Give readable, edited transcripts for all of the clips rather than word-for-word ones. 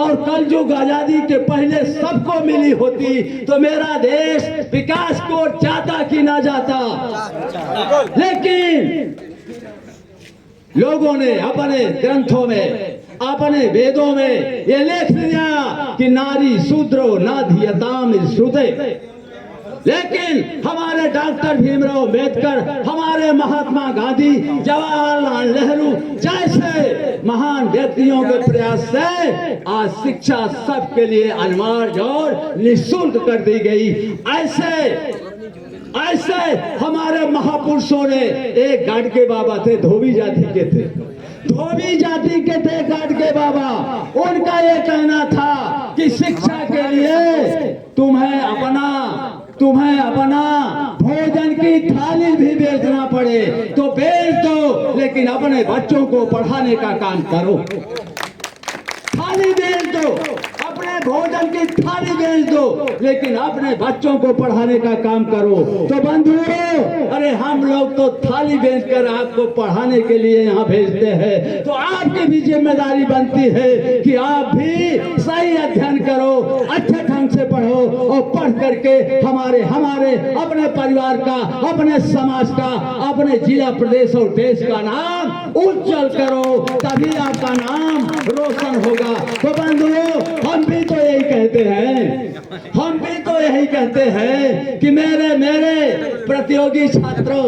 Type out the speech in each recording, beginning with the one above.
और कलयुग आजादी के पहले सबको मिली होती तो मेरा देश विकास को जाता कि ना जाता। लेकिन लोगों ने अपने ग्रंथों में, अपने वेदों में ये लिख दिया कि नारी शूद्रो नाधियताम श्रुते। लेकिन हमारे डॉक्टर भीमराव अंबेडकर, हमारे महात्मा गांधी, जवाहरलाल नेहरू जैसे महान व्यक्तियों के प्रयास से आज शिक्षा सबके लिए अनिवार्य और निःशुल्क कर दी गई। ऐसे हमारे महापुरुषों ने, एक गाडगे बाबा थे, धोबी जाति के थे, धोबी जाति के थे गाडगे बाबा। उनका ये कहना था कि शिक्षा के लिए तुम्हें अपना भोजन की थाली भी बेचना पड़े तो बेच दो, लेकिन अपने बच्चों को पढ़ाने का काम करो। थाली बेच दो, अपने भोजन की थाली बेच दो, लेकिन अपने बच्चों को पढ़ाने का काम करो। तो बंधुओं, अरे हम लोग तो थाली बेचकर आपको पढ़ाने के लिए यहाँ भेजते हैं, तो आपकी भी जिम्मेदारी बनती है कि आप भी सही अध्ययन करो, अच्छे ढंग से पढ़ो और पढ़ करके हमारे अपने परिवार का, अपने समाज का, अपने जिला, प्रदेश और देश का नाम उज्जवल करो, तभी आपका नाम रोशन होगा। तो बंधुओं, हम भी तो यही कहते हैं कि मेरे प्रतियोगी छात्रों,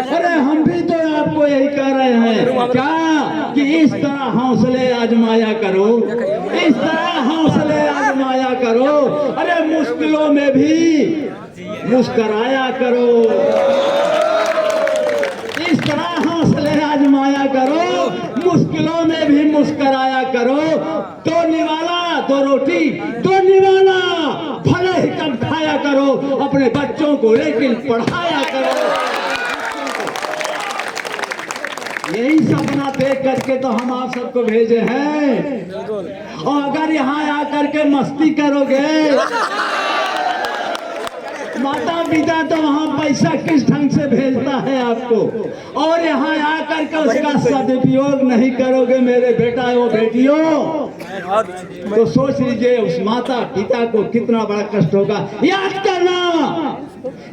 अरे हम भी तो आपको यही कह रहे हैं क्या कि इस तरह हौसले आजमाया करो, इस तरह हौसले आजमाया करो। अरे मुश्किलों में भी मुस्कराया करो, इस तरह हौसले आजमाया करो, मुश्किलों में भी मुस्कराया करो। दो निवाला दो रोटी, दो निवाला भले ही कम खाया करो, अपने बच्चों को लेकिन पढ़ाया करो। यही सपना देख करके तो हम आप सबको भेजे हैं। और अगर यहाँ आकर के मस्ती करोगे, माता पिता तो वहाँ पैसा किस ढंग से भेजता है आपको, और यहाँ आकर के उसका सदुपयोग नहीं करोगे मेरे बेटा और बेटियों, तो सोच लीजिए उस माता पिता को कितना बड़ा कष्ट होगा। याद करना,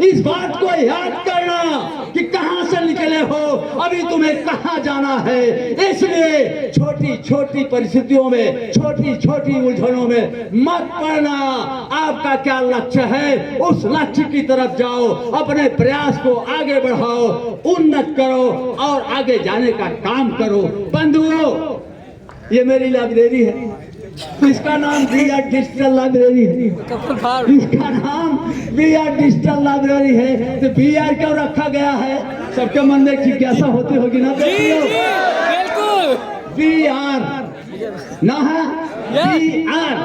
इस बात को याद करना कि कहां से निकले हो, अभी तुम्हें कहां जाना है। इसलिए छोटी छोटी परिस्थितियों में, छोटी छोटी उलझनों में मत पड़ना। आपका क्या लक्ष्य है, उस लक्ष्य की तरफ जाओ, अपने प्रयास को आगे बढ़ाओ, उन्नत करो और आगे जाने का काम करो। बंधुओं, ये मेरी लाइब्रेरी है, इसका नाम बीआर डिजिटल लाइब्रेरी है, इसका नाम बीआर डिजिटल लाइब्रेरी है। तो बीआर क्यों रखा गया है, सबके मन में जिज्ञासा होती होगी ना। बिल्कुल, बीआर ना है, बीआर,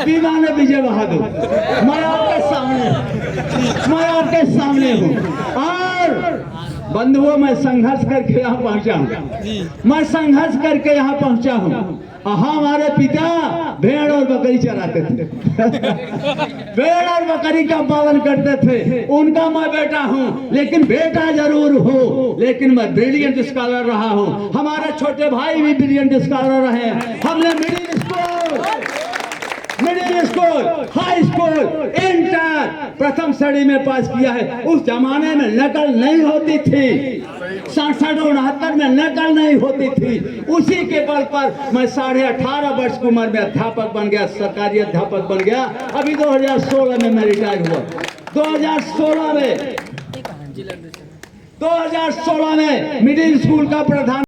बी माने विजय बहादुर। मैं आपके सामने हूँ और बंधुओं, मैं संघर्ष करके यहाँ पहुँचा हूँ। हमारे पिता भेड़ और बकरी चराते थे भेड़ और बकरी का पालन करते थे। उनका मैं बेटा हूँ, लेकिन बेटा जरूर हूँ, लेकिन मैं ब्रिलियंट स्कॉलर रहा हूँ। हमारे छोटे भाई भी ब्रिलियंट स्कॉलर रहे हैं। हमने middle school, high school, inter, प्रथम श्रेणी में पास किया है। उस जमाने में नकल नहीं होती थी, 67-69 में नकल नहीं होती थी। उसी के बल पर मैं 18.5 वर्ष की उम्र में अध्यापक बन गया, सरकारी अध्यापक बन गया। अभी 2016 में मैं रिटायर हुआ। 2016 में मिडिल स्कूल का प्रधान